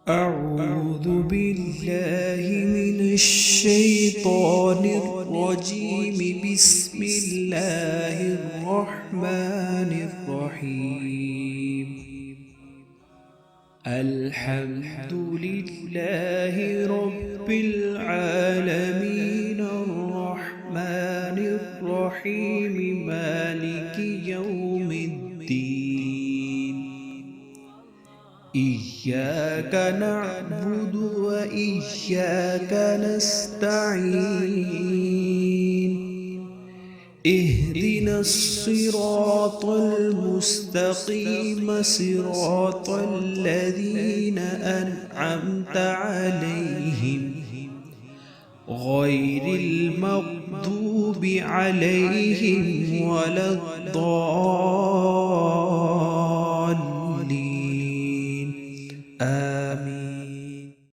أعوذ بالله من الشيطان الرجيم. بسم الله الرحمن الرحيم. الحمد لله رب العالمين الرحمن الرحيم مالك يوم الدين. إياك نعبد وإياك نستعين. اهدنا الصراط المستقيم صراط الذين أنعمت عليهم غير المغضوب عليهم ولا الضالين. آمين.